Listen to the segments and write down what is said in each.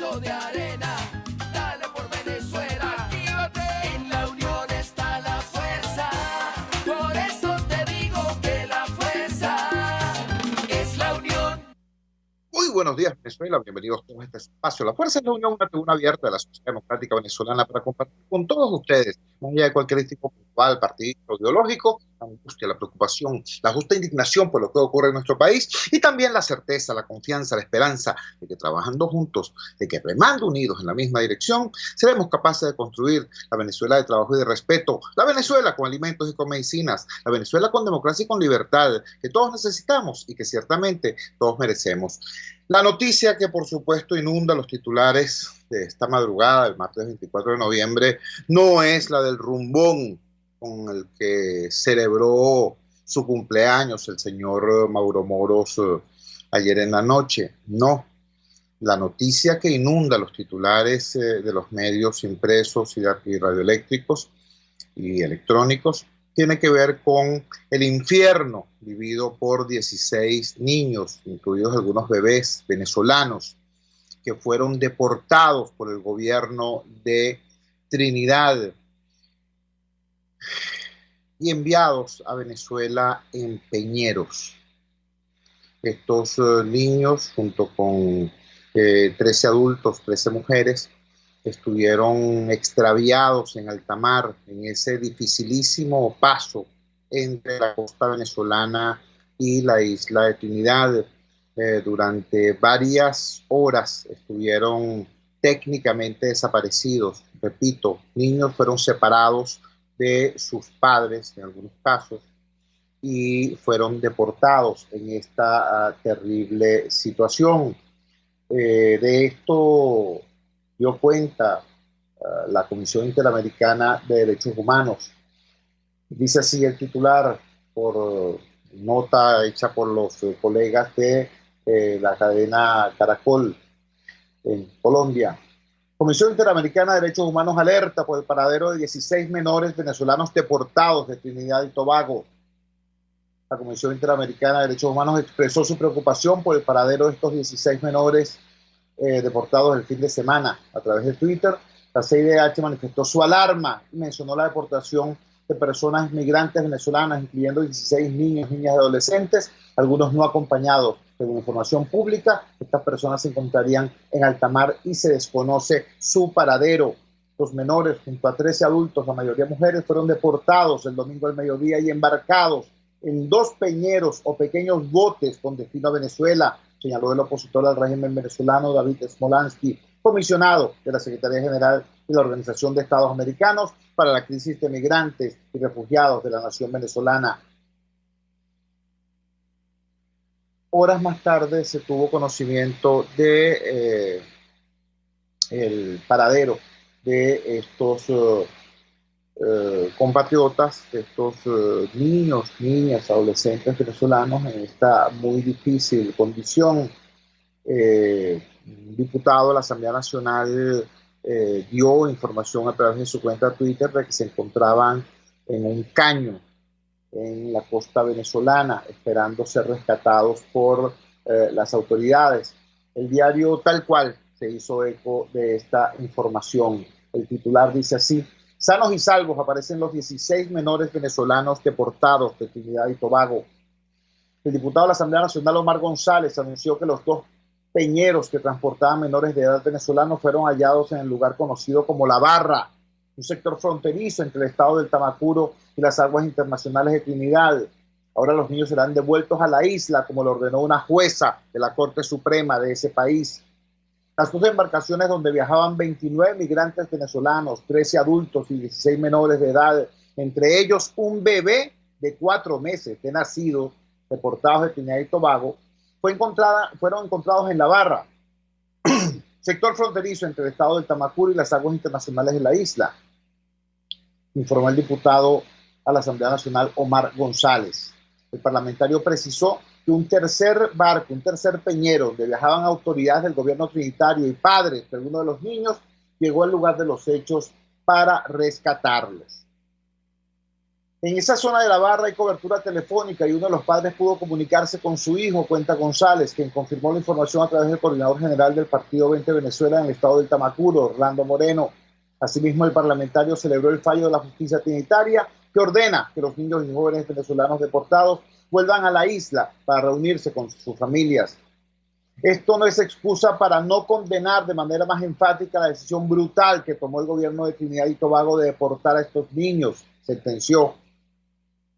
granito de arena. Dale por Venezuela, actívate. En la unión está la fuerza. Por eso te digo que la fuerza es la unión. Muy buenos días, Venezuela. Bienvenidos a este espacio. La Fuerza es la Unión, una tribuna abierta de la sociedad democrática venezolana para compartir con todos ustedes, más allá de cualquier tipo puntual, partidista o ideológico, la angustia, la preocupación, la justa indignación por lo que ocurre en nuestro país y también la certeza, la confianza, la esperanza de que trabajando juntos, de que remando unidos en la misma dirección, seremos capaces de construir la Venezuela de trabajo y de respeto, la Venezuela con alimentos y con medicinas, la Venezuela con democracia y con libertad, que todos necesitamos y que ciertamente todos merecemos. La noticia que por supuesto inunda los titulares de esta madrugada, el martes 24 de noviembre, no es la del rumbón con el que celebró su cumpleaños el señor Mauro Moros ayer en la noche. No, la noticia que inunda los titulares de los medios impresos y radioeléctricos y electrónicos tiene que ver con el infierno vivido por 16 niños, incluidos algunos bebés venezolanos, que fueron deportados por el gobierno de Trinidad y enviados a Venezuela en peñeros. Estos niños, junto con 13 adultos, 13 mujeres, estuvieron extraviados en alta mar, en ese dificilísimo paso entre la costa venezolana y la isla de Trinidad. Durante varias horas estuvieron técnicamente desaparecidos. Repito, niños fueron separados de sus padres en algunos casos y fueron deportados en esta terrible situación. De esto dio cuenta la Comisión Interamericana de Derechos Humanos. Dice así el titular, por nota hecha por los colegas de la cadena Caracol en Colombia. Comisión Interamericana de Derechos Humanos alerta por el paradero de 16 menores venezolanos deportados de Trinidad y Tobago. La Comisión Interamericana de Derechos Humanos expresó su preocupación por el paradero de estos 16 menores deportados el fin de semana. A través de Twitter, la CIDH manifestó su alarma y mencionó la deportación de personas migrantes venezolanas, incluyendo 16 niños, niñas y adolescentes, algunos no acompañados. Según información pública, estas personas se encontrarían en alta mar y se desconoce su paradero. Los menores, junto a 13 adultos, la mayoría mujeres, fueron deportados el domingo al mediodía y embarcados en 2 peñeros o pequeños botes con destino a Venezuela, señaló el opositor al régimen venezolano David Smolansky, comisionado de la Secretaría General de la Organización de Estados Americanos para la crisis de migrantes y refugiados de la nación venezolana. Horas más tarde se tuvo conocimiento de el paradero de estos compatriotas, de estos niños, niñas, adolescentes venezolanos en esta muy difícil condición. Un diputado de la Asamblea Nacional dio información a través de su cuenta de Twitter de que se encontraban en un caño en la costa venezolana, esperando ser rescatados por las autoridades. El diario Tal Cual se hizo eco de esta información. El titular dice así: sanos y salvos aparecen los 16 menores venezolanos deportados de Trinidad y Tobago. El diputado de la Asamblea Nacional, Omar González, anunció que los 2 peñeros que transportaban menores de edad venezolanos fueron hallados en el lugar conocido como La Barra, un sector fronterizo entre el estado del Tamacuro y las aguas internacionales de Trinidad. Ahora los niños serán devueltos a la isla, como lo ordenó una jueza de la Corte Suprema de ese país. Las 2 embarcaciones donde viajaban 29 migrantes venezolanos, 13 adultos y 16 menores de edad, entre ellos un bebé de 4 meses de nacido, deportados de Trinidad y Tobago, fueron encontrados en La Barra, sector fronterizo entre el estado del Tamacuro y las aguas internacionales de la isla, informó el diputado a la Asamblea Nacional Omar González. El parlamentario precisó que un tercer barco, un tercer peñero, donde viajaban autoridades del gobierno trinitario y padres de algunos de los niños, llegó al lugar de los hechos para rescatarlos. En esa zona de la barra hay cobertura telefónica y uno de los padres pudo comunicarse con su hijo, cuenta González, quien confirmó la información a través del coordinador general del Partido 20 Venezuela en el estado del Tamacuro, Orlando Moreno. Asimismo, el parlamentario celebró el fallo de la justicia trinitaria que ordena que los niños y jóvenes venezolanos deportados vuelvan a la isla para reunirse con sus familias. Esto no es excusa para no condenar de manera más enfática la decisión brutal que tomó el gobierno de Trinidad y Tobago de deportar a estos niños, sentenció.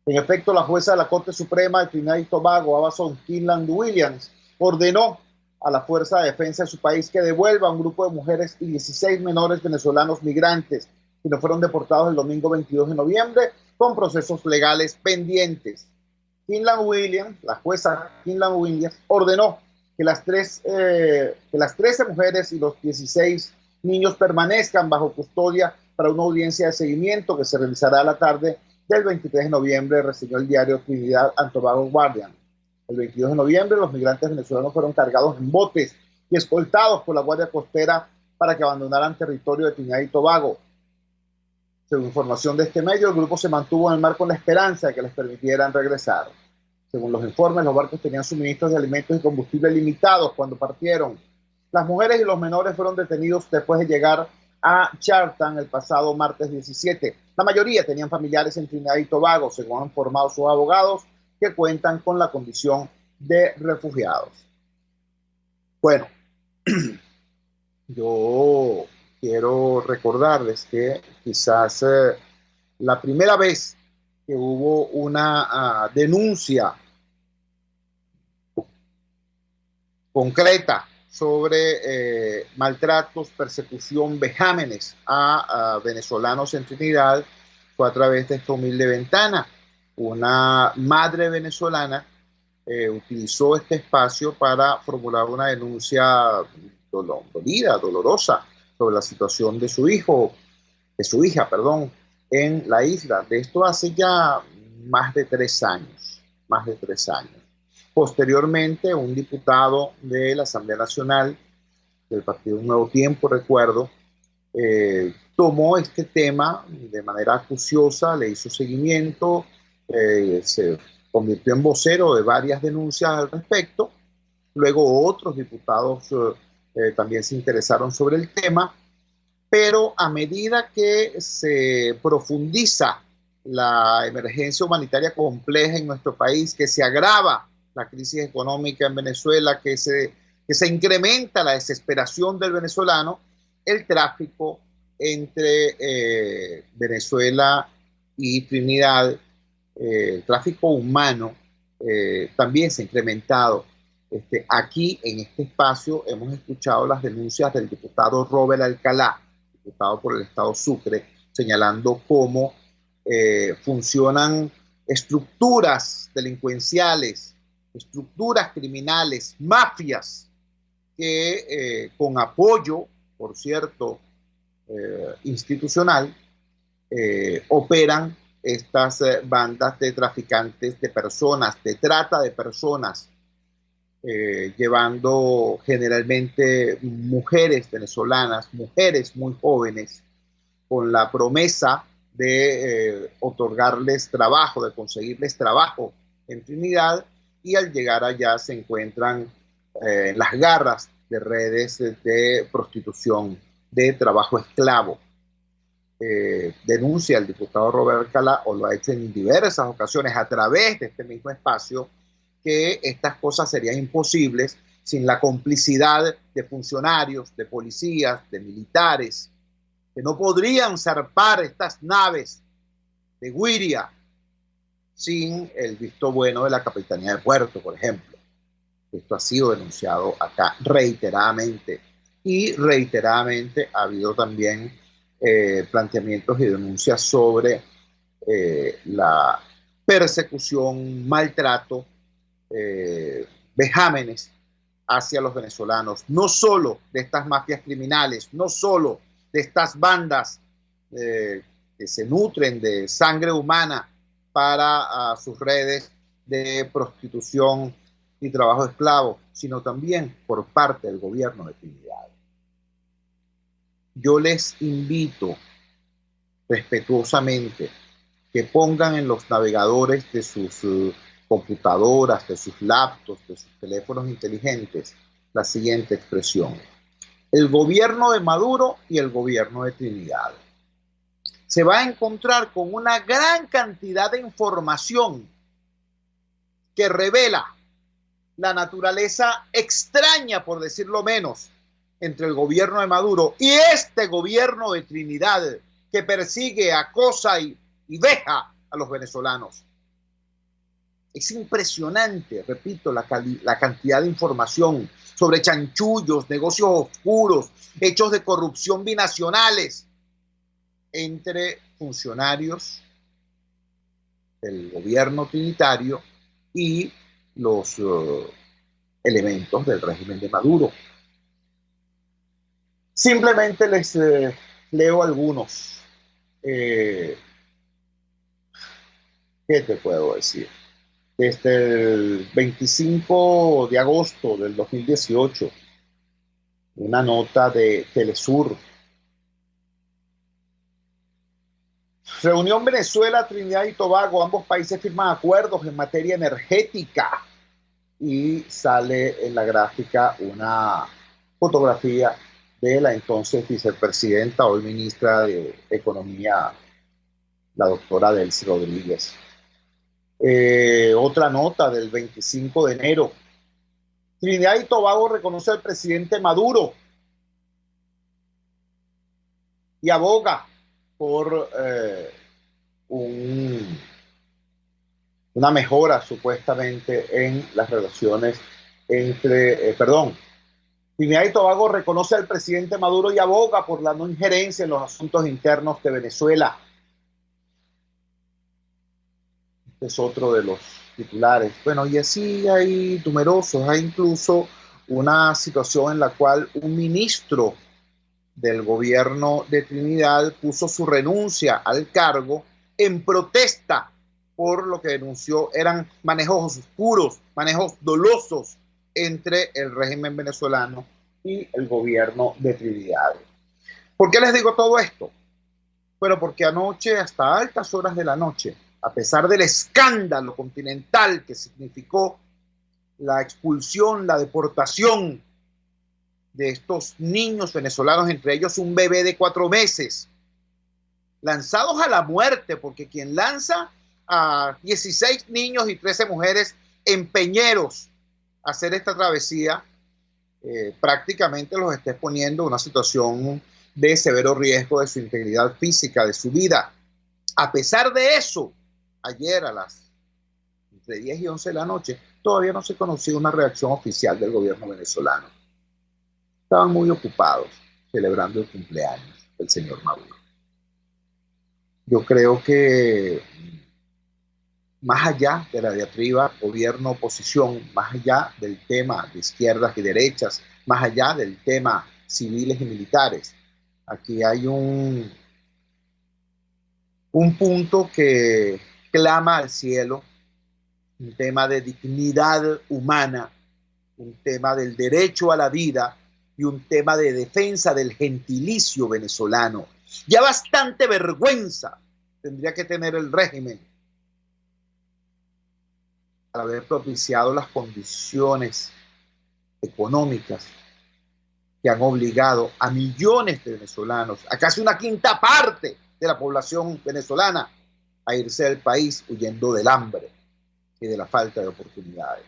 En efecto, la jueza de la Corte Suprema de Trinidad y Tobago, Alison Kinland Williams, ordenó a la Fuerza de Defensa de su país que devuelva a un grupo de mujeres y 16 menores venezolanos migrantes que no fueron deportados el domingo 22 de noviembre con procesos legales pendientes. Kinland Williams, la jueza Kinland Williams, ordenó que las 13 mujeres y los 16 niños permanezcan bajo custodia para una audiencia de seguimiento que se realizará a la tarde del 23 de noviembre, reseñó el diario Trinidad and Tobago Guardian. El 22 de noviembre, los migrantes venezolanos fueron cargados en botes y escoltados por la Guardia Costera para que abandonaran territorio de Trinidad y Tobago. Según información de este medio, el grupo se mantuvo en el mar con la esperanza de que les permitieran regresar. Según los informes, los barcos tenían suministros de alimentos y combustible limitados cuando partieron. Las mujeres y los menores fueron detenidos después de llegar a Charlton el pasado martes 17. La mayoría tenían familiares en Trinidad y Tobago, según han informado sus abogados, que cuentan con la condición de refugiados. Bueno, yo quiero recordarles que quizás la primera vez que hubo una denuncia concreta sobre maltratos, persecución, vejámenes a venezolanos en Trinidad fue a través de esta humilde ventana. Una madre venezolana utilizó este espacio para formular una denuncia dolorosa sobre la situación de su hija, en la isla. De esto hace ya más de 3 años. Posteriormente, un diputado de la Asamblea Nacional del Partido Nuevo Tiempo, recuerdo, tomó este tema de manera acuciosa, le hizo seguimiento, se convirtió en vocero de varias denuncias al respecto. Luego otros diputados también se interesaron sobre el tema, pero a medida que se profundiza la emergencia humanitaria compleja en nuestro país, que se agrava la crisis económica en Venezuela, que se incrementa la desesperación del venezolano, el tráfico entre Venezuela y Trinidad, el tráfico humano, también se ha incrementado. Aquí, en este espacio, hemos escuchado las denuncias del diputado Robert Alcalá, diputado por el estado Sucre, señalando cómo funcionan estructuras delincuenciales, estructuras criminales, mafias, que con apoyo, por cierto, institucional, operan estas bandas de traficantes de personas, de trata de personas, llevando generalmente mujeres venezolanas, mujeres muy jóvenes, con la promesa de otorgarles trabajo, de conseguirles trabajo en Trinidad, y al llegar allá se encuentran en las garras de redes de prostitución, de trabajo esclavo. Denuncia el diputado Robert Alcalá, o lo ha hecho en diversas ocasiones a través de este mismo espacio, que estas cosas serían imposibles sin la complicidad de funcionarios, de policías, de militares, que no podrían zarpar estas naves de Guiria sin el visto bueno de la Capitanía de Puerto, por ejemplo. Esto ha sido denunciado acá reiteradamente, y reiteradamente ha habido también planteamientos y denuncias sobre la persecución, maltrato, vejámenes hacia los venezolanos, no solo de estas mafias criminales, no solo de estas bandas que se nutren de sangre humana para sus redes de prostitución y trabajo esclavo, sino también por parte del gobierno de Trinidad. Yo les invito respetuosamente que pongan en los navegadores de sus computadoras, de sus laptops, de sus teléfonos inteligentes, la siguiente expresión: el gobierno de Maduro y el gobierno de Trinidad. Se va a encontrar con una gran cantidad de información que revela la naturaleza extraña, por decirlo menos, entre el gobierno de Maduro y este gobierno de Trinidad, que persigue, acosa y veja a los venezolanos. Es impresionante, repito, la cantidad de información sobre chanchullos, negocios oscuros, hechos de corrupción binacionales entre funcionarios del gobierno trinitario y los elementos del régimen de Maduro. Simplemente les leo algunos. ¿Qué te puedo decir? Desde el 25 de agosto del 2018, una nota de Telesur. Reunión Venezuela, Trinidad y Tobago. Ambos países firman acuerdos en materia energética. Y sale en la gráfica una fotografía de la entonces vicepresidenta, hoy ministra de Economía, la doctora Delcy Rodríguez. Otra nota del 25 de enero. Trinidad y Tobago reconoce al presidente Maduro y aboga por una mejora supuestamente en las relaciones entre, Trinidad y Tobago reconoce al presidente Maduro y aboga por la no injerencia en los asuntos internos de Venezuela. Este es otro de los titulares. Bueno, y así hay numerosos. Hay incluso una situación en la cual un ministro del gobierno de Trinidad puso su renuncia al cargo en protesta por lo que denunció eran manejos oscuros, manejos dolosos entre el régimen venezolano y el gobierno de Trinidad. ¿Por qué les digo todo esto? Bueno, porque anoche, hasta altas horas de la noche, a pesar del escándalo continental que significó la expulsión, la deportación de estos niños venezolanos, entre ellos un bebé de 4 meses, lanzados a la muerte, porque quien lanza a 16 niños y 13 mujeres en Peñeros a hacer esta travesía, prácticamente los está exponiendo a una situación de severo riesgo de su integridad física, de su vida. A pesar de eso, ayer a las entre 10 y 11 de la noche, todavía no se conocía una reacción oficial del gobierno venezolano. Estaban muy ocupados celebrando el cumpleaños del señor Maduro. Yo creo que más allá de la diatriba gobierno-oposición, más allá del tema de izquierdas y derechas, más allá del tema civiles y militares, aquí hay un punto que clama al cielo, un tema de dignidad humana, un tema del derecho a la vida y un tema de defensa del gentilicio venezolano. Ya bastante vergüenza tendría que tener el régimen para haber propiciado las condiciones económicas que han obligado a millones de venezolanos, a casi una quinta parte de la población venezolana, a irse del país huyendo del hambre y de la falta de oportunidades.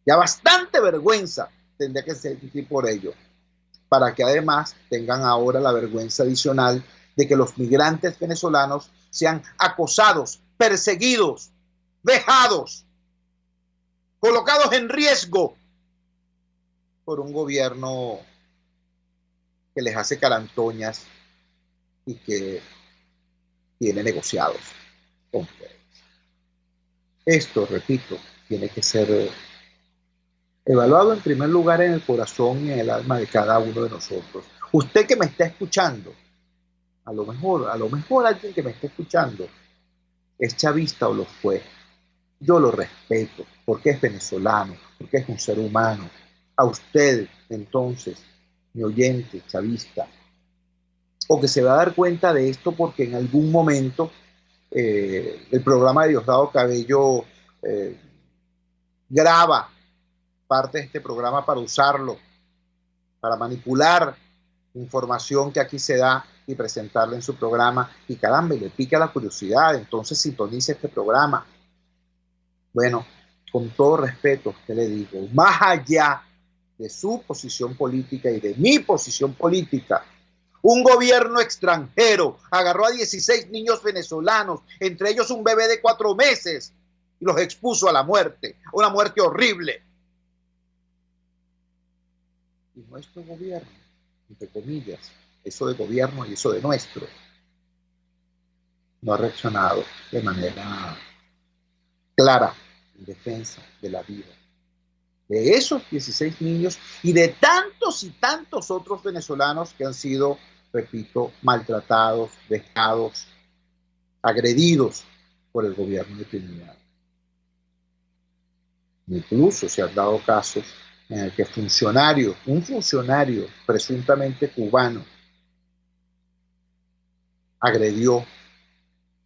Ya bastante vergüenza tendría que sentir por ello, para que además tengan ahora la vergüenza adicional de que los migrantes venezolanos sean acosados, perseguidos, vejados, colocados en riesgo por un gobierno que les hace carantoñas y que tiene negociados con ustedes. Esto, repito, tiene que ser evaluado en primer lugar en el corazón y en el alma de cada uno de nosotros. Usted que me está escuchando, a lo mejor alguien que me está escuchando es chavista o lo fue. Yo lo respeto porque es venezolano, porque es un ser humano. A usted, entonces, mi oyente chavista, o que se va a dar cuenta de esto porque en algún momento el programa de Diosdado Cabello graba parte de este programa para usarlo, para manipular información que aquí se da y presentarla en su programa, y caramba, y le pica la curiosidad, entonces sintonice este programa. Bueno, con todo respeto, que le digo, más allá de su posición política y de mi posición política, un gobierno extranjero agarró a 16 niños venezolanos, entre ellos un bebé de 4 meses, y los expuso a la muerte, una muerte horrible. Y nuestro gobierno, entre comillas, eso de gobierno y eso de nuestro, no ha reaccionado de manera clara en defensa de la vida de esos 16 niños y de tantos y tantos otros venezolanos que han sido, repito, maltratados, vejados, agredidos por el gobierno de Trinidad. Incluso se han dado casos en el que un funcionario presuntamente cubano agredió,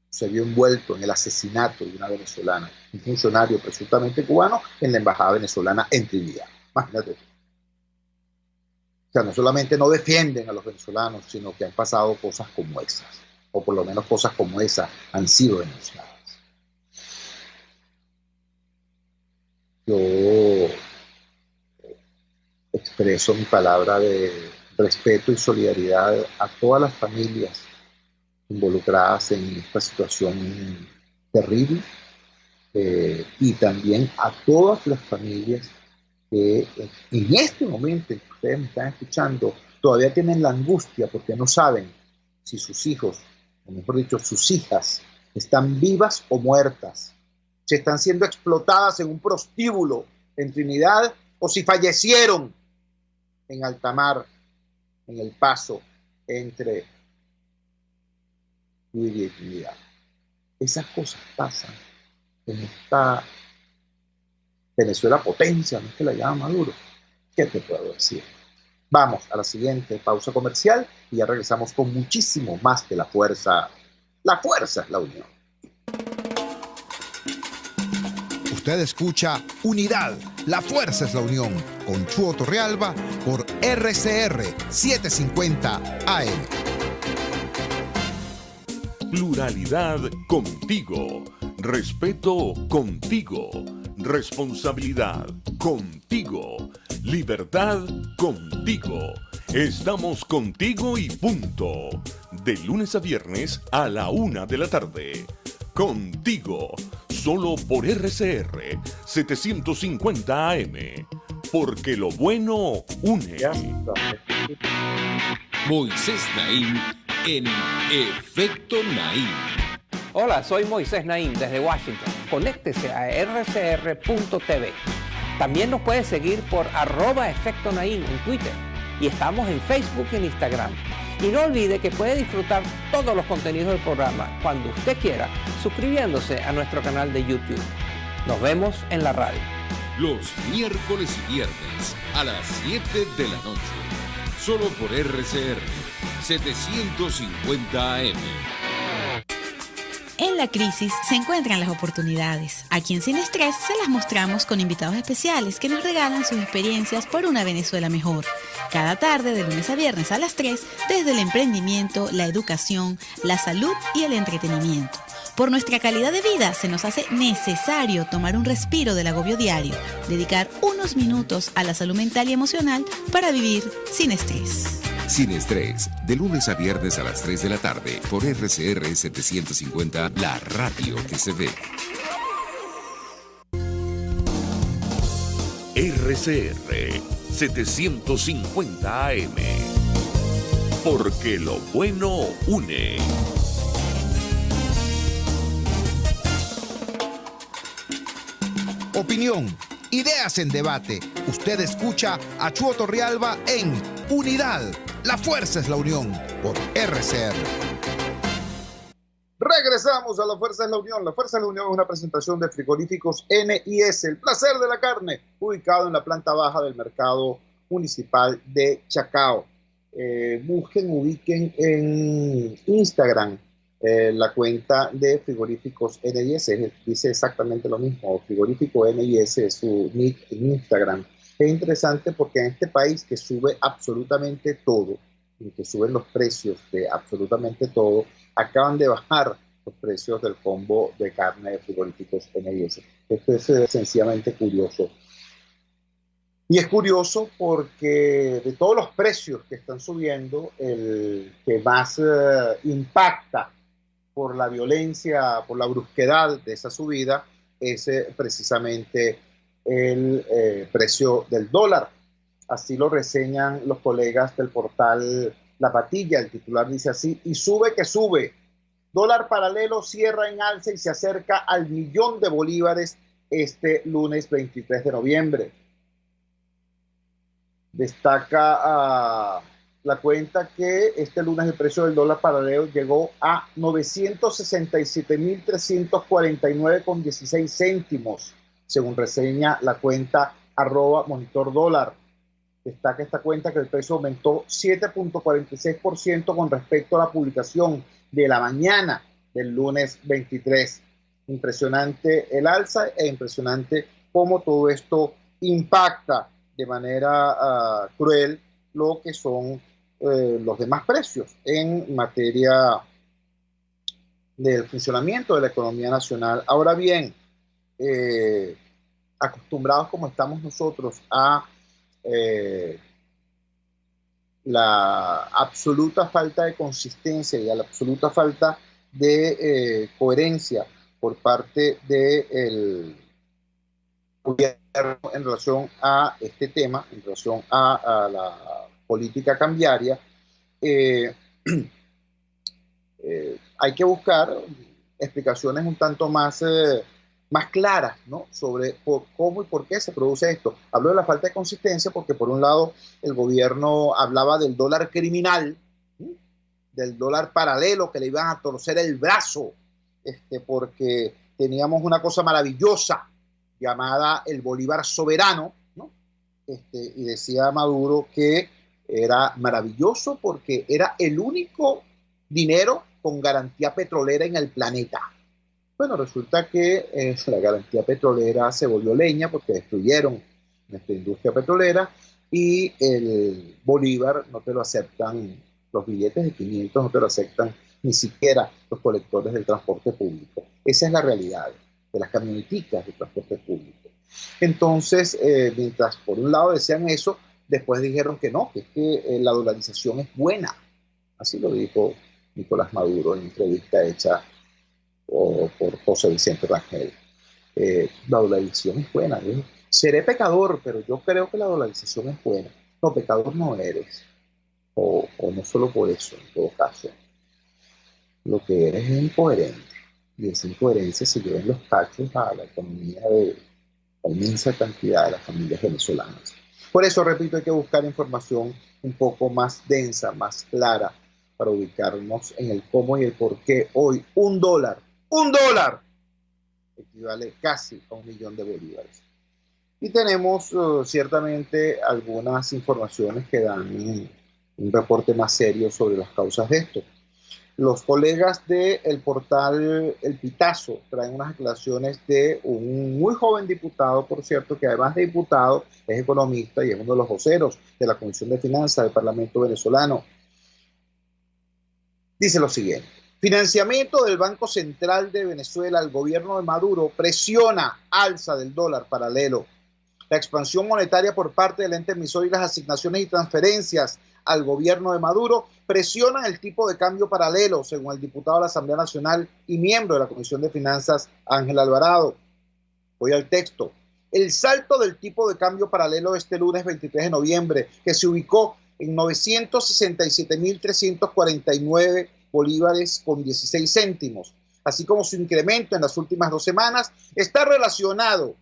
se vio envuelto en el asesinato de una venezolana, un funcionario presuntamente cubano en la embajada venezolana en Trinidad. Imagínate. O sea, no solamente no defienden a los venezolanos, sino que han pasado cosas como esas, o por lo menos cosas como esas han sido denunciadas. Yo expreso mi palabra de respeto y solidaridad a todas las familias involucradas en esta situación terrible, y también a todas las familias que en este momento en que ustedes me están escuchando todavía tienen la angustia porque no saben si sus hijos, o mejor dicho, sus hijas, están vivas o muertas, si están siendo explotadas en un prostíbulo en Trinidad o si fallecieron en alta mar, en el paso entre Lidia y Trinidad. Esas cosas pasan en esta Venezuela potencia, no es que la llama Maduro. ¿Qué te puedo decir? Vamos a la siguiente pausa comercial y ya regresamos con muchísimo más de La Fuerza. La fuerza es la unión. Usted escucha Unidad, la fuerza es la unión, con Chuo Torrealba por RCR 750 AM. Pluralidad contigo, respeto contigo, responsabilidad contigo, libertad contigo. Estamos contigo y punto. De lunes a viernes a la 1 de la tarde. Contigo, solo por RCR 750 AM. Porque lo bueno une. Moisés Naim en Efecto Naim. Hola, soy Moisés Naim desde Washington. Conéctese a rcr.tv. También nos puede seguir por @Efecto Naim en Twitter. Y estamos en Facebook y en Instagram. Y no olvide que puede disfrutar todos los contenidos del programa cuando usted quiera, suscribiéndose a nuestro canal de YouTube. Nos vemos en la radio. Los miércoles y viernes a las 7 de la noche. Solo por RCR 750 AM. En la crisis se encuentran las oportunidades. Aquí en Sin Estrés se las mostramos con invitados especiales que nos regalan sus experiencias por una Venezuela mejor. Cada tarde, de lunes a viernes a las 3, desde el emprendimiento, la educación, la salud y el entretenimiento. Por nuestra calidad de vida se nos hace necesario tomar un respiro del agobio diario, dedicar unos minutos a la salud mental y emocional para vivir sin estrés. Sin Estrés, de lunes a viernes a las 3 de la tarde por RCR 750, la radio que se ve. RCR 750 AM. Porque lo bueno une. Opinión, ideas en debate. Usted escucha a Chuo Torrealba en Unidad, la fuerza es la unión, por RCR. Regresamos a La Fuerza es la Unión. La Fuerza es la Unión es una presentación de Frigoríficos N&S, el placer de la carne, ubicado en la planta baja del mercado municipal de Chacao. Ubiquen en Instagram La cuenta de Frigoríficos NIS dice exactamente lo mismo. Frigorífico NIS es su nick en Instagram. Es interesante porque en este país que sube absolutamente todo, y que suben los precios de absolutamente todo, acaban de bajar los precios del combo de carne de Frigoríficos NIS. Esto es sencillamente curioso. Y es curioso porque de todos los precios que están subiendo, el que más impacta por la violencia, por la brusquedad de esa subida, es precisamente el precio del dólar. Así lo reseñan los colegas del portal La Patilla. El titular dice así: y sube que sube. Dólar paralelo cierra en alza y se acerca al 1.000.000 de bolívares este lunes 23 de noviembre. Destaca la cuenta que este lunes el precio del dólar paralelo llegó a 967.349,16 céntimos, según reseña la cuenta @monitordólar. Destaca esta cuenta que el precio aumentó 7.46% con respecto a la publicación de la mañana del lunes 23. Impresionante el alza e impresionante cómo todo esto impacta de manera cruel lo que son los demás precios en materia del funcionamiento de la economía nacional. Ahora bien, acostumbrados como estamos nosotros a la absoluta falta de consistencia y a la absoluta falta de coherencia por parte del gobierno en relación a este tema, en relación a la política cambiaria, hay que buscar explicaciones un tanto más claras, ¿no?, sobre cómo y por qué se produce esto. Hablo de la falta de consistencia porque, por un lado, el gobierno hablaba del dólar criminal, ¿sí?, del dólar paralelo, que le iban a torcer el brazo, porque teníamos una cosa maravillosa llamada el Bolívar soberano, ¿no? Y decía Maduro que era maravilloso porque era el único dinero con garantía petrolera en el planeta. Bueno, resulta que la garantía petrolera se volvió leña porque destruyeron nuestra industria petrolera y el Bolívar no te lo aceptan, los billetes de 500 no te lo aceptan ni siquiera los colectores del transporte público. Esa es la realidad de las camioneticas de transporte público. Entonces, mientras por un lado decían eso, después dijeron que no, que es que la dolarización es buena. Así lo dijo Nicolás Maduro en entrevista hecha por José Vicente Rangel. La dolarización es buena. Dijo, seré pecador, pero yo creo que la dolarización es buena. No, pecador no eres. O no solo por eso, en todo caso. Lo que eres es incoherente. Y esa incoherencia se lleva en los cachos a la economía de la inmensa cantidad de las familias venezolanas. Por eso, repito, hay que buscar información un poco más densa, más clara, para ubicarnos en el cómo y el por qué hoy un dólar equivale casi a 1.000.000 de bolívares. Y tenemos ciertamente algunas informaciones que dan un reporte más serio sobre las causas de esto. Los colegas del portal El Pitazo traen unas declaraciones de un muy joven diputado, por cierto, que además de diputado es economista y es uno de los voceros de la Comisión de Finanzas del Parlamento venezolano. Dice lo siguiente: financiamiento del Banco Central de Venezuela al gobierno de Maduro presiona alza del dólar paralelo. La expansión monetaria por parte del ente emisor y las asignaciones y transferencias al gobierno de Maduro presionan el tipo de cambio paralelo, según el diputado de la Asamblea Nacional y miembro de la Comisión de Finanzas, Ángel Alvarado. Voy al texto. El salto del tipo de cambio paralelo este lunes 23 de noviembre, que se ubicó en 967.349 bolívares con 16 céntimos, así como su incremento en las últimas 2 semanas, está relacionado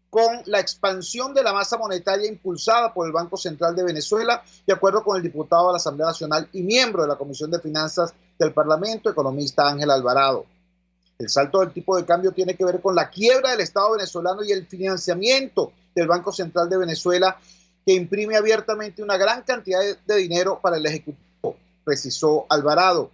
con la expansión de la masa monetaria impulsada por el Banco Central de Venezuela, de acuerdo con el diputado de la Asamblea Nacional y miembro de la Comisión de Finanzas del Parlamento, economista Ángel Alvarado. El salto del tipo de cambio tiene que ver con la quiebra del Estado venezolano y el financiamiento del Banco Central de Venezuela, que imprime abiertamente una gran cantidad de dinero para el Ejecutivo, precisó Alvarado.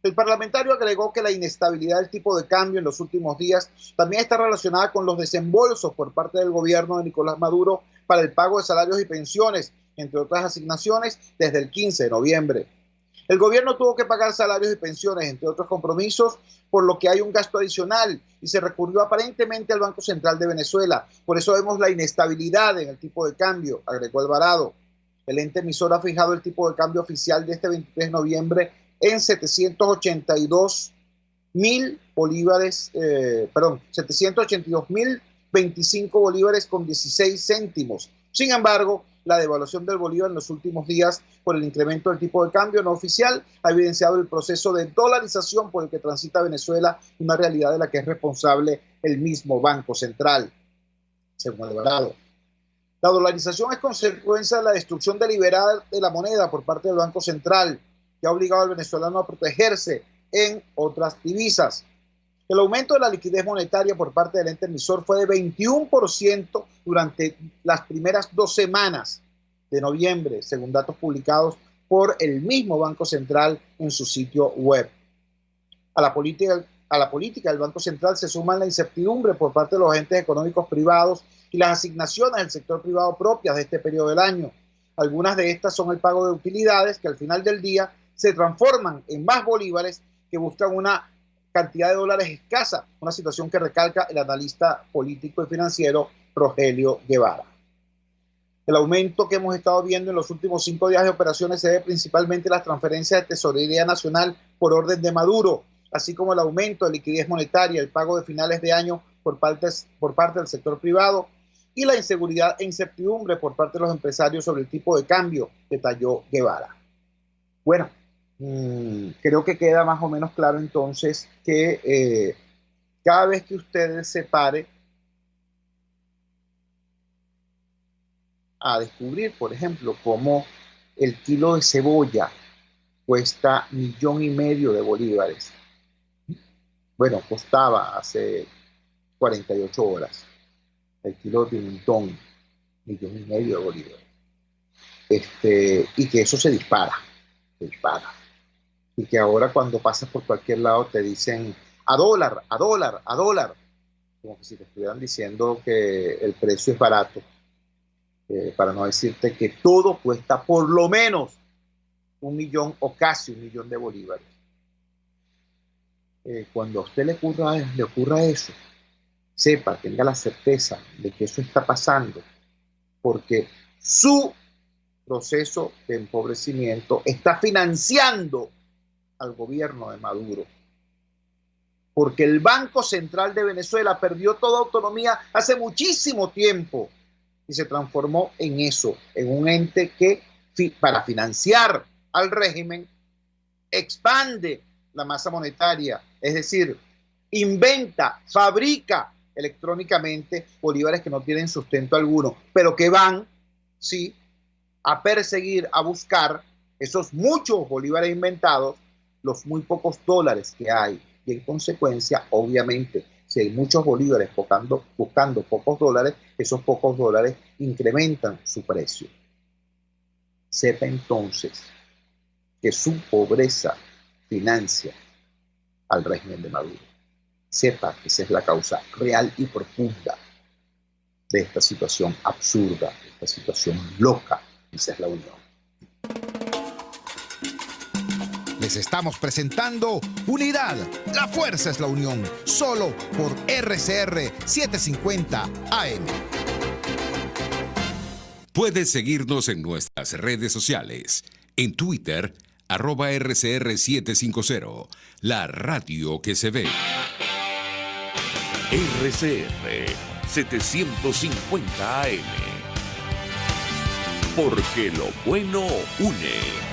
El parlamentario agregó que la inestabilidad del tipo de cambio en los últimos días también está relacionada con los desembolsos por parte del gobierno de Nicolás Maduro para el pago de salarios y pensiones, entre otras asignaciones, desde el 15 de noviembre. El gobierno tuvo que pagar salarios y pensiones, entre otros compromisos, por lo que hay un gasto adicional y se recurrió aparentemente al Banco Central de Venezuela. Por eso vemos la inestabilidad en el tipo de cambio, agregó Alvarado. El ente emisor ha fijado el tipo de cambio oficial de este 23 de noviembre en 782.000 bolívares, 782.025 bolívares con 16 céntimos. Sin embargo, la devaluación del bolívar en los últimos días por el incremento del tipo de cambio no oficial ha evidenciado el proceso de dolarización por el que transita Venezuela, una realidad de la que es responsable el mismo Banco Central, según Alvarado. La dolarización es consecuencia de la destrucción deliberada de la moneda por parte del Banco Central, que ha obligado al venezolano a protegerse en otras divisas. El aumento de la liquidez monetaria por parte del ente emisor fue de 21% durante las primeras 2 semanas de noviembre, según datos publicados por el mismo Banco Central en su sitio web. A la política del Banco Central se suma la incertidumbre por parte de los agentes económicos privados y las asignaciones del sector privado propias de este periodo del año. Algunas de estas son el pago de utilidades que al final del día se transforman en más bolívares que buscan una cantidad de dólares escasa, una situación que recalca el analista político y financiero Rogelio Guevara. El aumento que hemos estado viendo en los últimos 5 días de operaciones se debe principalmente a las transferencias de tesorería nacional por orden de Maduro, así como el aumento de liquidez monetaria, el pago de finales de año por parte del sector privado y la inseguridad e incertidumbre por parte de los empresarios sobre el tipo de cambio, detalló Guevara. Bueno, creo que queda más o menos claro entonces que cada vez que usted se pare a descubrir, por ejemplo, cómo el kilo de cebolla cuesta 1,5 millones de bolívares. Bueno, costaba hace 48 horas el kilo de pimentón, 1,5 millones de bolívares. Y que eso se dispara. Y que ahora cuando pasas por cualquier lado te dicen a dólar, como que si te estuvieran diciendo que el precio es barato, para no decirte que todo cuesta por lo menos 1 millón o casi 1 millón de bolívares. Cuando a usted le ocurra eso, sepa, tenga la certeza de que eso está pasando, porque su proceso de empobrecimiento está financiando al gobierno de Maduro, porque el Banco Central de Venezuela perdió toda autonomía hace muchísimo tiempo y se transformó en eso, en un ente que para financiar al régimen expande la masa monetaria, es decir, inventa, fabrica electrónicamente bolívares que no tienen sustento alguno, pero que van, sí, a perseguir, a buscar esos muchos bolívares inventados, los muy pocos dólares que hay. Y en consecuencia, obviamente, si hay muchos bolívares buscando pocos dólares, esos pocos dólares incrementan su precio. Sepa entonces que su pobreza financia al régimen de Maduro. Sepa que esa es la causa real y profunda de esta situación absurda, de esta situación loca. Esa es la unión. Les estamos presentando Unidad. La fuerza es la unión. Solo por RCR 750 AM. Puedes seguirnos en nuestras redes sociales. En Twitter, @RCR750. La radio que se ve. RCR 750 AM. Porque lo bueno une.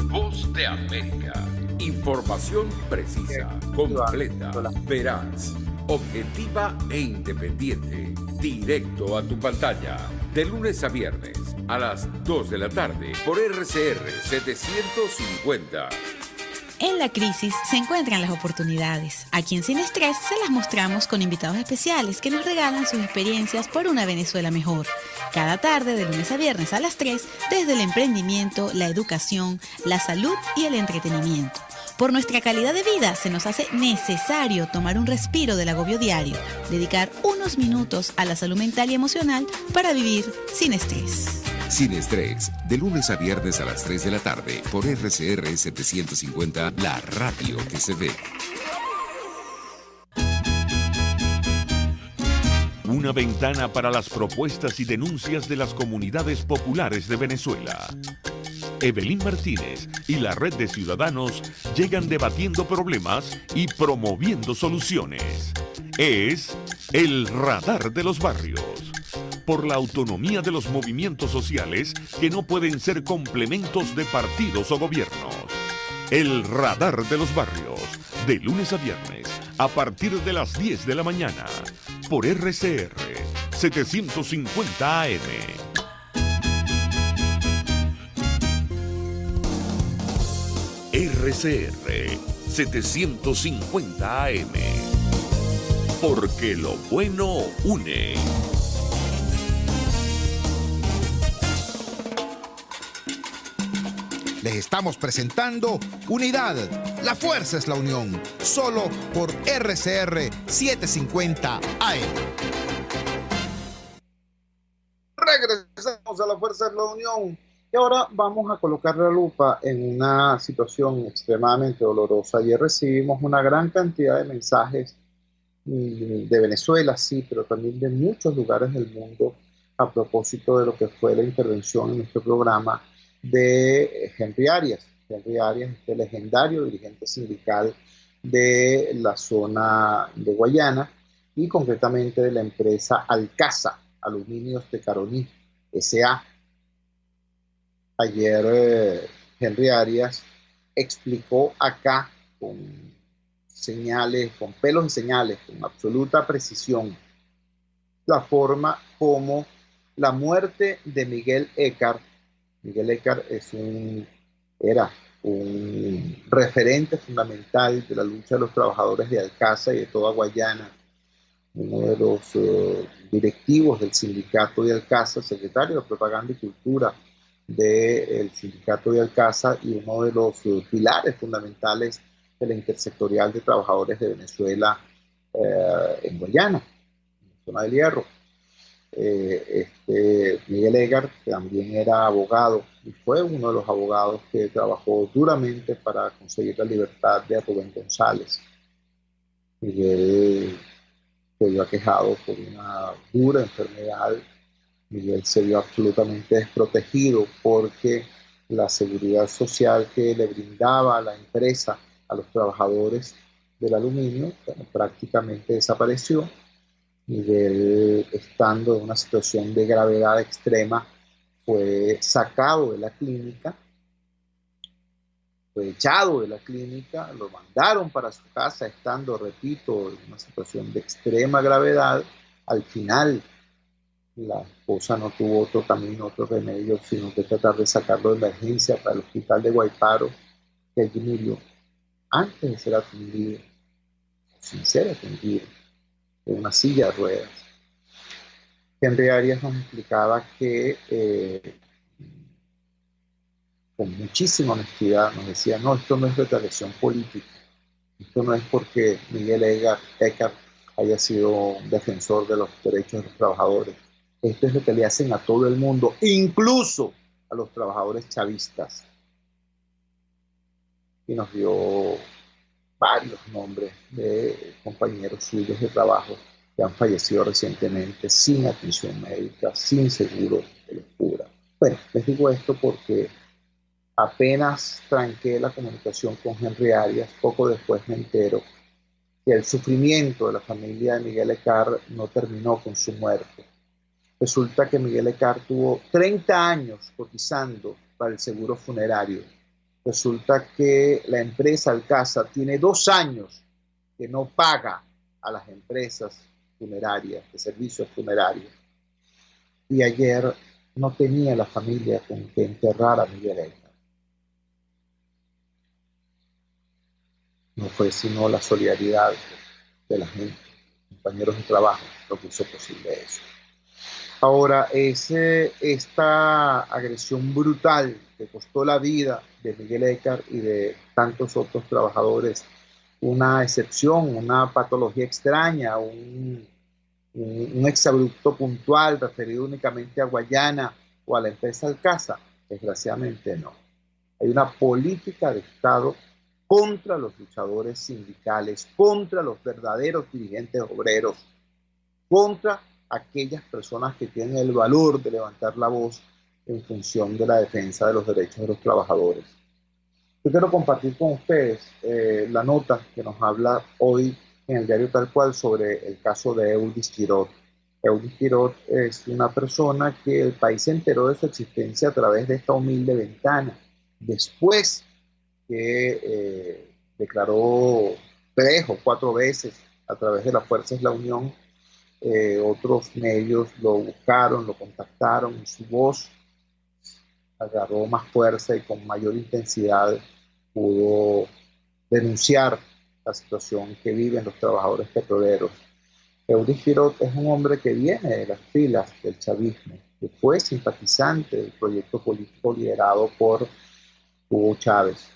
Voz de América. Información precisa, completa, veraz, objetiva e independiente. Directo a tu pantalla. De lunes a viernes a las 2 de la tarde por RCR 750. En la crisis se encuentran las oportunidades. Aquí en Sin Estrés se las mostramos con invitados especiales que nos regalan sus experiencias por una Venezuela mejor. Cada tarde, de lunes a viernes a las 3, desde el emprendimiento, la educación, la salud y el entretenimiento. Por nuestra calidad de vida se nos hace necesario tomar un respiro del agobio diario, dedicar unos minutos a la salud mental y emocional para vivir sin estrés. Sin Estrés, de lunes a viernes a las 3 de la tarde por RCR 750, la radio que se ve. Una ventana para las propuestas y denuncias de las comunidades populares de Venezuela. Evelyn Martínez y la Red de Ciudadanos llegan debatiendo problemas y promoviendo soluciones. Es el Radar de los Barrios. Por la autonomía de los movimientos sociales que no pueden ser complementos de partidos o gobiernos. El Radar de los Barrios, de lunes a viernes, a partir de las 10 de la mañana, por RCR 750 AM. RCR 750 AM. Porque lo bueno une. Les estamos presentando Unidad. La fuerza es la unión. Solo por RCR 750 AM. Regresamos a la fuerza de la unión. Y ahora vamos a colocar la lupa en una situación extremadamente dolorosa. Ayer recibimos una gran cantidad de mensajes de Venezuela, sí, pero también de muchos lugares del mundo a propósito de lo que fue la intervención en nuestro programa de Henry Arias. Henry Arias, este legendario dirigente sindical de la zona de Guayana y concretamente de la empresa Alcasa, Aluminios de Caroní, S.A. Ayer Henry Arias explicó acá con señales, con pelos y señales, con absoluta precisión, la forma como la muerte de Miguel Écar era un referente fundamental de la lucha de los trabajadores de Alcasa y de toda Guayana, uno de los directivos del sindicato de Alcasa, secretario de Propaganda y Cultura del sindicato de Alcasa y uno de los pilares fundamentales de la intersectorial de trabajadores de Venezuela en Guayana, en la zona del Hierro. Miguel Écar también era abogado y fue uno de los abogados que trabajó duramente para conseguir la libertad de Rubén González. Miguel se vio aquejado por una dura enfermedad. Miguel se vio absolutamente desprotegido porque la seguridad social que le brindaba a la empresa, a los trabajadores del aluminio, prácticamente desapareció. Miguel, estando en una situación de gravedad extrema, fue sacado de la clínica, fue echado de la clínica, lo mandaron para su casa, estando, repito, en una situación de extrema gravedad. Al final, la esposa no tuvo otro camino, otro remedio, sino que tratar de sacarlo de emergencia para el hospital de Guayparo, que allí murió antes de ser atendido, sin ser atendido, en una silla de ruedas. Henry Arias nos explicaba que con muchísima honestidad nos decía, no, esto no es retaliación política, esto no es porque Miguel Écar haya sido un defensor de los derechos de los trabajadores, esto es lo que le hacen a todo el mundo, incluso a los trabajadores chavistas. Y nos dio varios nombres de compañeros suyos de trabajo que han fallecido recientemente sin atención médica, sin seguro de los cura. Bueno, les digo esto porque apenas tranqué la comunicación con Henry Arias, poco después me entero que el sufrimiento de la familia de Miguel Écar no terminó con su muerte. Resulta que Miguel Écar tuvo 30 años cotizando para el seguro funerario. Resulta que la empresa Alcasa tiene 2 años que no paga a las empresas funerarias, de servicios funerarios. Y ayer no tenía la familia con que enterrar a Miguel Écar. No fue sino la solidaridad de la gente, compañeros de trabajo, lo que hizo posible eso. Ahora, esta agresión brutal que costó la vida de Miguel Écar y de tantos otros trabajadores, una excepción, una patología extraña, un exabrupto puntual referido únicamente a Guayana o a la empresa Alcasa, desgraciadamente no. Hay una política de Estado contra los luchadores sindicales, contra los verdaderos dirigentes obreros, contra aquellas personas que tienen el valor de levantar la voz en función de la defensa de los derechos de los trabajadores. Yo quiero compartir con ustedes la nota que nos habla hoy en el diario Tal Cual sobre el caso de Eudis Girot. Eudis Girot es una persona que el país se enteró de su existencia a través de esta humilde ventana, después que declaró 3 o 4 veces a través de la Fuerza es la Unión. Otros medios lo buscaron, lo contactaron, y su voz agarró más fuerza y con mayor intensidad pudo denunciar la situación que viven los trabajadores petroleros. Eudis Girot es un hombre que viene de las filas del chavismo, que fue simpatizante del proyecto político liderado por Hugo Chávez,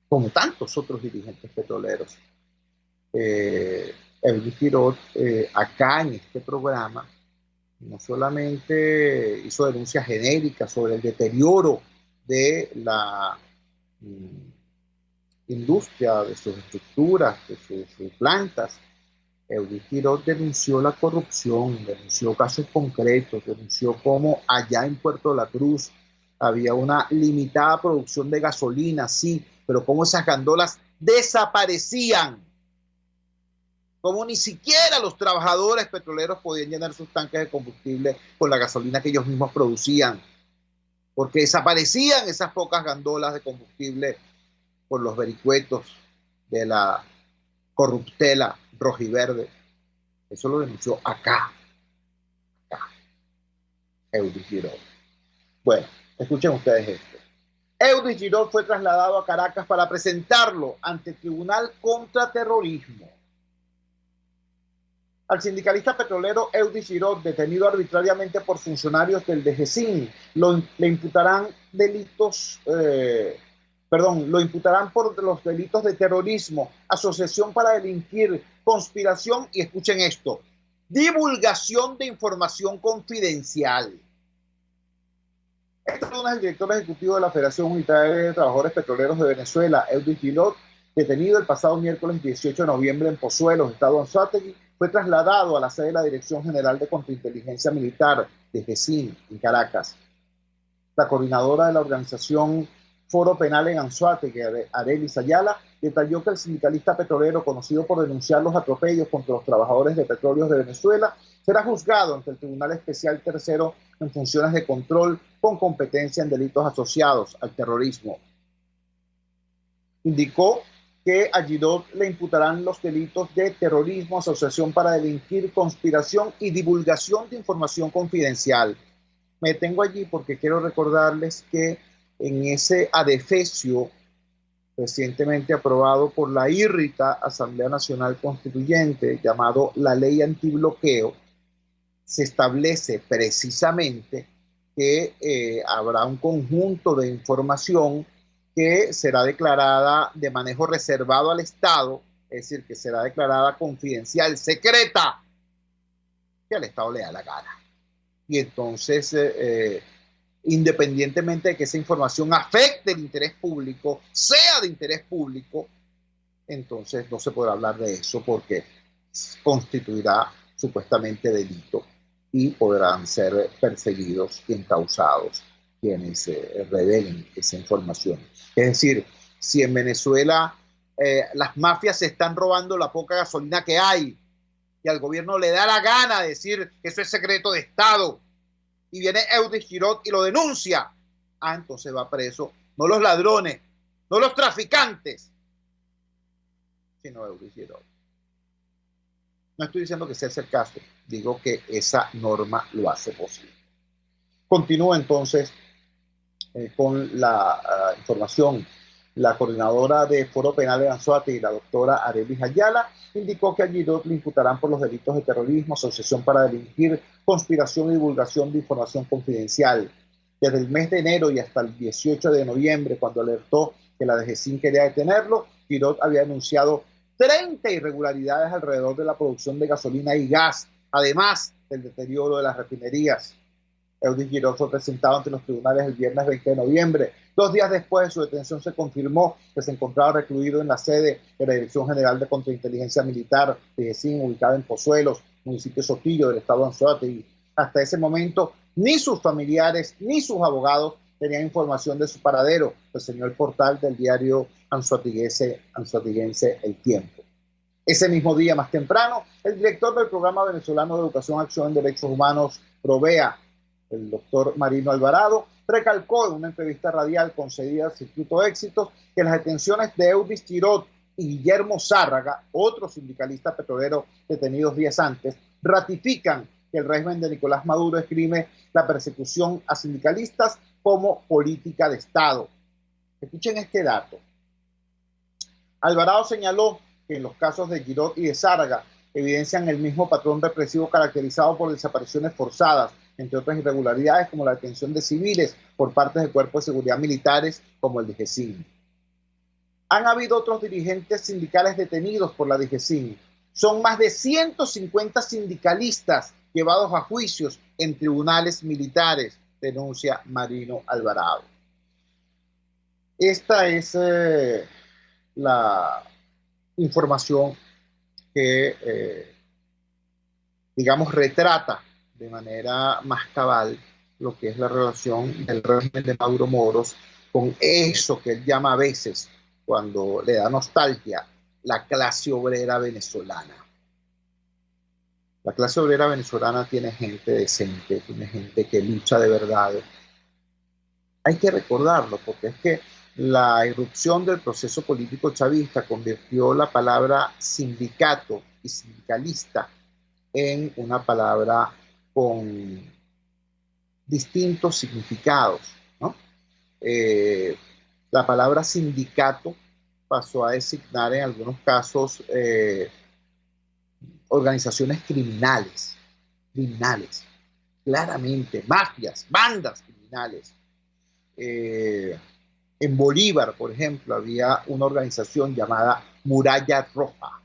como tantos otros dirigentes petroleros. Eudis Girot, acá en este programa, no solamente hizo denuncias genéricas sobre el deterioro de la industria, de sus estructuras, de sus plantas. Eudis Girot denunció la corrupción, denunció casos concretos, denunció cómo allá en Puerto La Cruz había una limitada producción de gasolina, sí, pero cómo esas gandolas desaparecían. Como ni siquiera los trabajadores petroleros podían llenar sus tanques de combustible con la gasolina que ellos mismos producían, porque desaparecían esas pocas gandolas de combustible por los vericuetos de la corruptela rojiverde. Eso lo denunció acá, Eudis Girot. Bueno, escuchen ustedes esto. Eudis Girot fue trasladado a Caracas para presentarlo ante el Tribunal contra Terrorismo. Al sindicalista petrolero Eudis Girot, detenido arbitrariamente por funcionarios del DGCIN, lo imputarán por los delitos de terrorismo, asociación para delinquir, conspiración y, escuchen esto, divulgación de información confidencial. Este es el director ejecutivo de la Federación Unitaria de Trabajadores Petroleros de Venezuela, Eudis Girot, detenido el pasado miércoles 18 de noviembre en Pozuelos, estado Anzoátegui, fue trasladado a la sede de la Dirección General de Contrainteligencia Militar de GECIN en Caracas. La coordinadora de la organización Foro Penal en Anzoátegui, Arelis Ayala, detalló que el sindicalista petrolero, conocido por denunciar los atropellos contra los trabajadores de petróleos de Venezuela, será juzgado ante el Tribunal Especial Tercero en funciones de control con competencia en delitos asociados al terrorismo. Indicó que a Girot le imputarán los delitos de terrorismo, asociación para delinquir, conspiración y divulgación de información confidencial. Me detengo allí porque quiero recordarles que en ese adefesio recientemente aprobado por la írrita Asamblea Nacional Constituyente, llamado la Ley Antibloqueo, se establece precisamente que habrá un conjunto de información que será declarada de manejo reservado al Estado, es decir, que será declarada confidencial, secreta, que al Estado le da la gana. Y entonces, independientemente de que esa información afecte el interés público, sea de interés público, entonces no se podrá hablar de eso porque constituirá supuestamente delito y podrán ser perseguidos y encausados quienes revelen esa información. Es decir, si en Venezuela las mafias se están robando la poca gasolina que hay y al gobierno le da la gana de decir que eso es secreto de Estado y viene Eudis Girot y lo denuncia, entonces va preso no los ladrones, no los traficantes, sino Eudis Girot. No estoy diciendo que sea ese el caso, digo que esa norma lo hace posible. Continúo entonces con la información La coordinadora de Foro Penal de Anzoátegui, la doctora Arelis Ayala, indicó que a Girot le imputarán por los delitos de terrorismo, asociación para delinquir, conspiración y divulgación de información confidencial. Desde el mes de enero y hasta el 18 de noviembre, cuando alertó que la DGCIN quería detenerlo, Girot había denunciado 30 irregularidades alrededor de la producción de gasolina y gas, además del deterioro de las refinerías. Eudis Girot fue presentado ante los tribunales el viernes 20 de noviembre. 2 días después de su detención se confirmó que se encontraba recluido en la sede de la Dirección General de Contrainteligencia Militar, DGCIN, ubicada en Pozuelos, municipio Sotillo del estado de Anzoátegui. Hasta ese momento, ni sus familiares ni sus abogados tenían información de su paradero, reseñó el portal del diario anzoatiguense El Tiempo. Ese mismo día, más temprano, el director del Programa Venezolano de Educación, Acción en Derechos Humanos, PROVEA, el doctor Marino Alvarado, recalcó en una entrevista radial concedida al Instituto Éxitos que las detenciones de Eudis Girot y Guillermo Zárraga, otro sindicalista petrolero detenidos días antes, ratifican que el régimen de Nicolás Maduro esgrime la persecución a sindicalistas como política de Estado. Escuchen este dato. Alvarado señaló que en los casos de Girot y de Zárraga evidencian el mismo patrón represivo caracterizado por desapariciones forzadas, entre otras irregularidades como la detención de civiles por parte del Cuerpo de Seguridad Militares como el DGCIN. Han habido otros dirigentes sindicales detenidos por la DGCIN. Son más de 150 sindicalistas llevados a juicios en tribunales militares, denuncia Marino Alvarado. Esta es la información que, digamos, retrata de manera más cabal lo que es la relación del régimen de Maduro Moros con eso que él llama a veces, cuando le da nostalgia, la clase obrera venezolana. La clase obrera venezolana tiene gente decente, tiene gente que lucha de verdad. Hay que recordarlo, porque es que la irrupción del proceso político chavista convirtió la palabra sindicato y sindicalista en una palabra con distintos significados, ¿no? La palabra sindicato pasó a designar en algunos casos organizaciones criminales, claramente, mafias, bandas criminales. En Bolívar, por ejemplo, había una organización llamada Muralla Roja,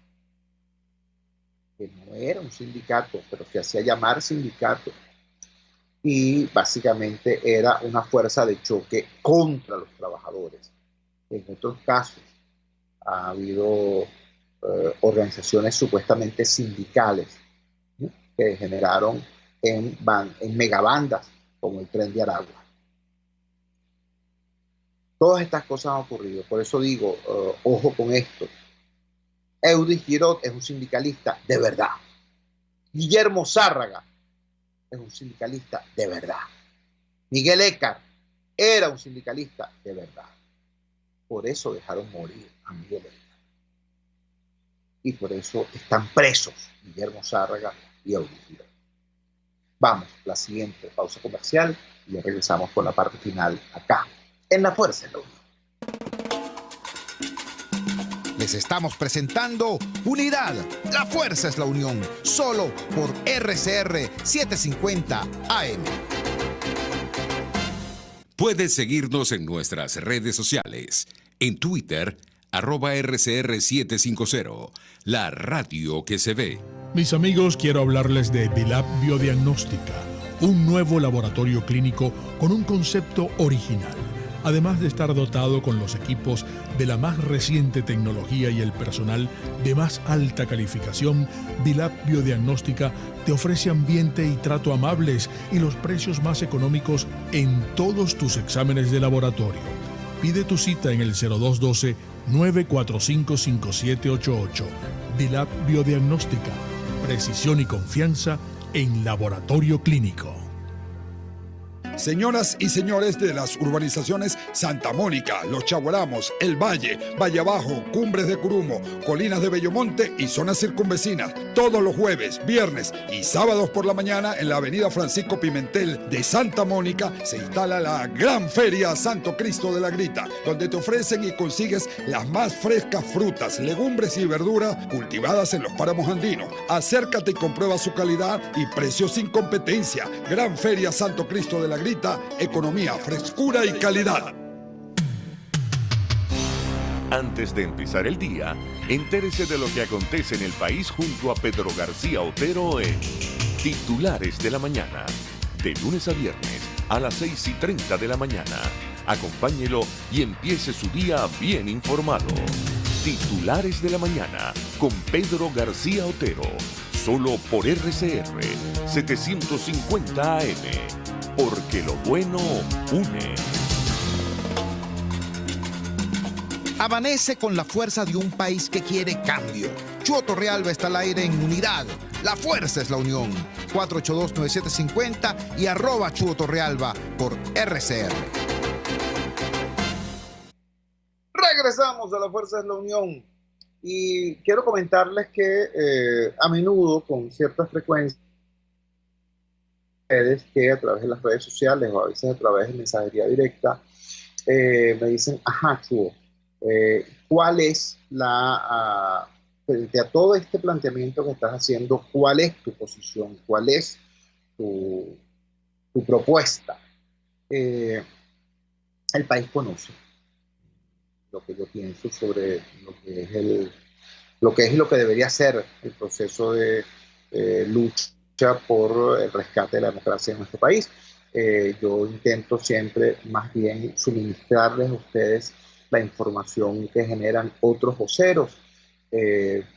que no era un sindicato, pero se hacía llamar sindicato, y básicamente era una fuerza de choque contra los trabajadores. En otros casos ha habido organizaciones supuestamente sindicales, ¿no?, que degeneraron en megabandas como el Tren de Aragua. Todas estas cosas han ocurrido, por eso digo, ojo con esto. Eudis Girot es un sindicalista de verdad. Guillermo Zárraga es un sindicalista de verdad. Miguel Écar era un sindicalista de verdad. Por eso dejaron morir a Miguel Écar. Y por eso están presos Guillermo Zárraga y Eudis Girot. Vamos, la siguiente pausa comercial y regresamos con la parte final acá, en La Fuerza de la Unión. Les estamos presentando Unidad, la fuerza es la unión, solo por RCR 750 AM. Puedes seguirnos en nuestras redes sociales. En Twitter, @RCR750, la radio que se ve. Mis amigos, quiero hablarles de Bilab Biodiagnóstica, un nuevo laboratorio clínico con un concepto original. Además de estar dotado con los equipos de la más reciente tecnología y el personal de más alta calificación, Bilab Biodiagnóstica te ofrece ambiente y trato amables y los precios más económicos en todos tus exámenes de laboratorio. Pide tu cita en el 0212-945-5788. Bilab Biodiagnóstica, precisión y confianza en laboratorio clínico. Señoras y señores de las urbanizaciones Santa Mónica, Los Chaguaramos, El Valle, Valle Abajo, Cumbres de Curumo, Colinas de Bellomonte y zonas circunvecinas, todos los jueves, viernes y sábados por la mañana en la avenida Francisco Pimentel de Santa Mónica se instala la Gran Feria Santo Cristo de la Grita, donde te ofrecen y consigues las más frescas frutas, legumbres y verduras cultivadas en los páramos andinos. Acércate y comprueba su calidad y precios sin competencia. Gran Feria Santo Cristo de la Grita, economía, frescura y calidad. Antes de empezar el día, entérese de lo que acontece en el país junto a Pedro García Otero en Titulares de la Mañana, de lunes a viernes a las 6:30 de la mañana. Acompáñelo y empiece su día bien informado. Titulares de la Mañana con Pedro García Otero, solo por RCR 750 AM. Porque lo bueno une. Amanece con la fuerza de un país que quiere cambio. Chuo Torrealba está al aire en Unidad. La fuerza es la unión. 482-9750 y @Chuo Torrealba por RCR. Regresamos a La Fuerza es la Unión. Y quiero comentarles que a menudo, con cierta frecuencia, que a través de las redes sociales o a veces a través de mensajería directa me dicen, ajá, Chuo, ¿cuál es frente a todo este planteamiento que estás haciendo, cuál es tu posición, cuál es tu propuesta? El país conoce lo que yo pienso sobre lo que debería ser el proceso de lucha por el rescate de la democracia en nuestro país. Yo intento siempre más bien suministrarles a ustedes la información que generan otros voceros,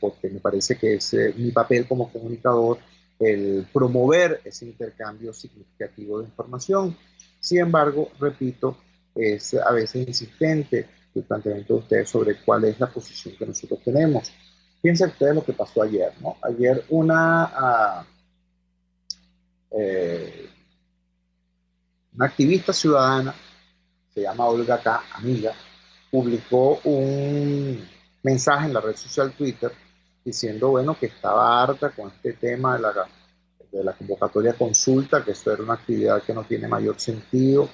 porque me parece que es mi papel como comunicador el promover ese intercambio significativo de información. Sin embargo, repito, es a veces insistente el planteamiento de ustedes sobre cuál es la posición que nosotros tenemos. Piensen ustedes lo que pasó ayer, ¿no? Ayer una activista ciudadana, se llama Olga K., amiga, publicó un mensaje en la red social Twitter diciendo, bueno, que estaba harta con este tema de la convocatoria consulta, que eso era una actividad que no tiene mayor sentido,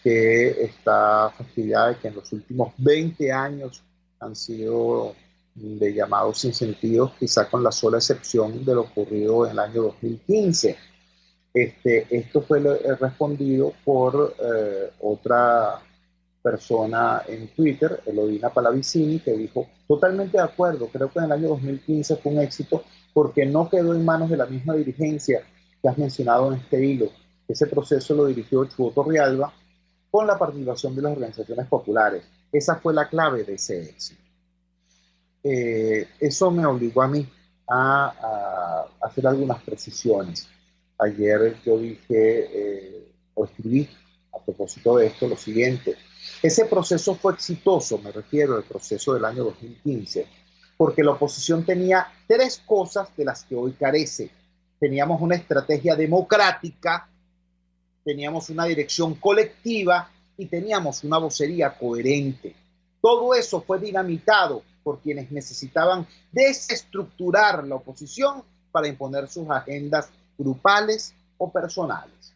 que está fastidiada de que en los últimos 20 años han sido de llamados sin sentido, quizá con la sola excepción de lo ocurrido en el año 2015. Esto fue respondido por otra persona en Twitter, Elodina Palavicini, que dijo, totalmente de acuerdo, creo que en el año 2015 fue un éxito porque no quedó en manos de la misma dirigencia que has mencionado en este hilo. Ese proceso lo dirigió Chuo Torrealba con la participación de las organizaciones populares. Esa fue la clave de ese éxito. Eso me obligó a mí a hacer algunas precisiones. Ayer yo dije, o escribí a propósito de esto lo siguiente. Ese proceso fue exitoso, me refiero al proceso del año 2015, porque la oposición tenía tres cosas de las que hoy carece. Teníamos una estrategia democrática, teníamos una dirección colectiva y teníamos una vocería coherente. Todo eso fue dinamitado por quienes necesitaban desestructurar la oposición para imponer sus agendas grupales o personales.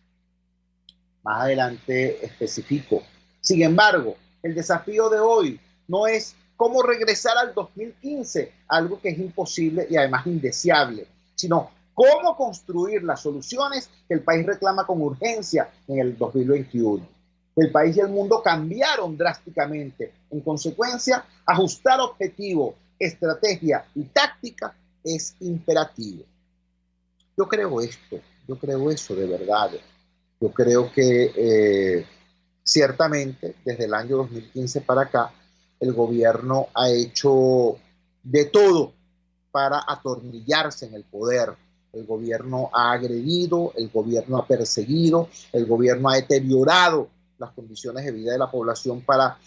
Más adelante especifico. Sin embargo, el desafío de hoy no es cómo regresar al 2015, algo que es imposible y además indeseable, sino cómo construir las soluciones que el país reclama con urgencia en el 2021. El país y el mundo cambiaron drásticamente. En consecuencia, ajustar objetivo, estrategia y táctica es imperativo. Yo creo eso de verdad. Yo creo que ciertamente desde el año 2015 para acá el gobierno ha hecho de todo para atornillarse en el poder. El gobierno ha agredido, el gobierno ha perseguido, el gobierno ha deteriorado las condiciones de vida de la población para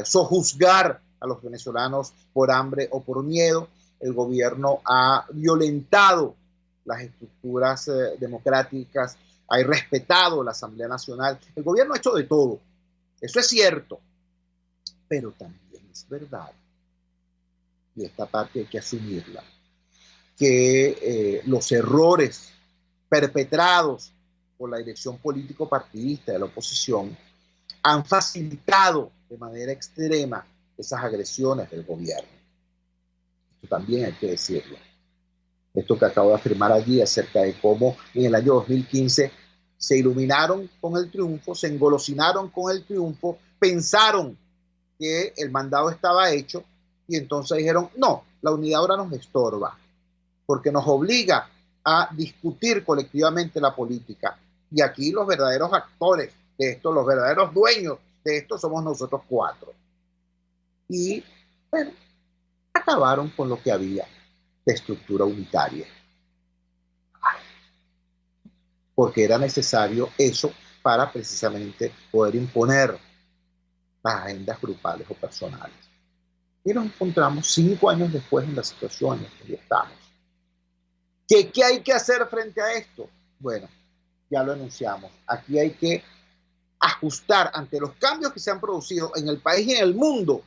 sojuzgar a los venezolanos por hambre o por miedo. El gobierno ha violentado las estructuras democráticas hay respetado la Asamblea Nacional. El gobierno ha hecho de todo, eso es cierto, pero también es verdad, y esta parte hay que asumirla, que los errores perpetrados por la dirección político-partidista de la oposición han facilitado de manera extrema esas agresiones del gobierno. Esto también hay que decirlo. Esto que acabo de afirmar allí acerca de cómo en el año 2015 se iluminaron con el triunfo, se engolosinaron con el triunfo, pensaron que el mandado estaba hecho y entonces dijeron, no, la unidad ahora nos estorba, porque nos obliga a discutir colectivamente la política. Y aquí los verdaderos actores de esto, los verdaderos dueños de esto somos nosotros cuatro. Y bueno, acabaron con lo que había de estructura unitaria. Porque era necesario eso para precisamente poder imponer las agendas grupales o personales. Y nos encontramos 5 años después en la situación en la que ya estamos. ¿Qué hay que hacer frente a esto? Bueno, ya lo enunciamos. Aquí hay que ajustar ante los cambios que se han producido en el país y en el mundo.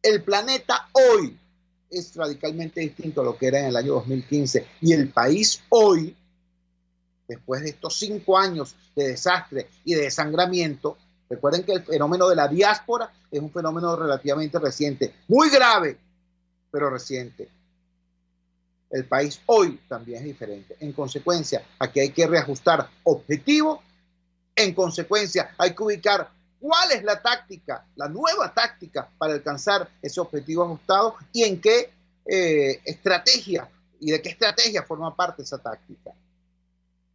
El planeta hoy es radicalmente distinto a lo que era en el año 2015. Y el país hoy, después de estos 5 años de desastre y de desangramiento, recuerden que el fenómeno de la diáspora es un fenómeno relativamente reciente, muy grave, pero reciente. El país hoy también es diferente. En consecuencia, aquí hay que reajustar objetivos. En consecuencia, hay que ubicar cuál es la táctica, la nueva táctica para alcanzar ese objetivo ajustado y en qué estrategia y de qué estrategia forma parte esa táctica.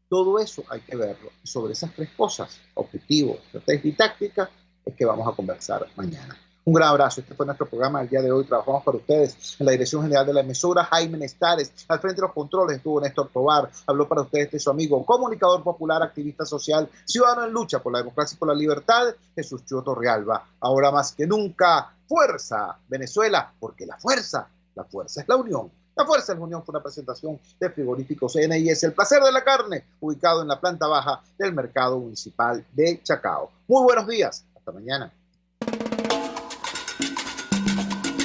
Todo eso hay que verlo. Sobre esas 3 cosas, objetivo, estrategia y táctica, es que vamos a conversar mañana. Un gran abrazo. Este fue nuestro programa del día de hoy. Trabajamos para ustedes en la dirección general de la emisora, Jaime Nestares. Al frente de los controles estuvo Néstor Tobar. Habló para ustedes su amigo, comunicador popular, activista social, ciudadano en lucha por la democracia y por la libertad, Jesús Chua Torrealba. Ahora más que nunca, fuerza Venezuela, porque la fuerza es la unión. La fuerza es la unión. Fue una presentación de Frigoríficos CNIS, el placer de la carne, ubicado en la planta baja del mercado municipal de Chacao. Muy buenos días. Hasta mañana.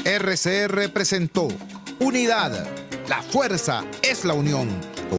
RCR presentó Unidad. La fuerza es la unión.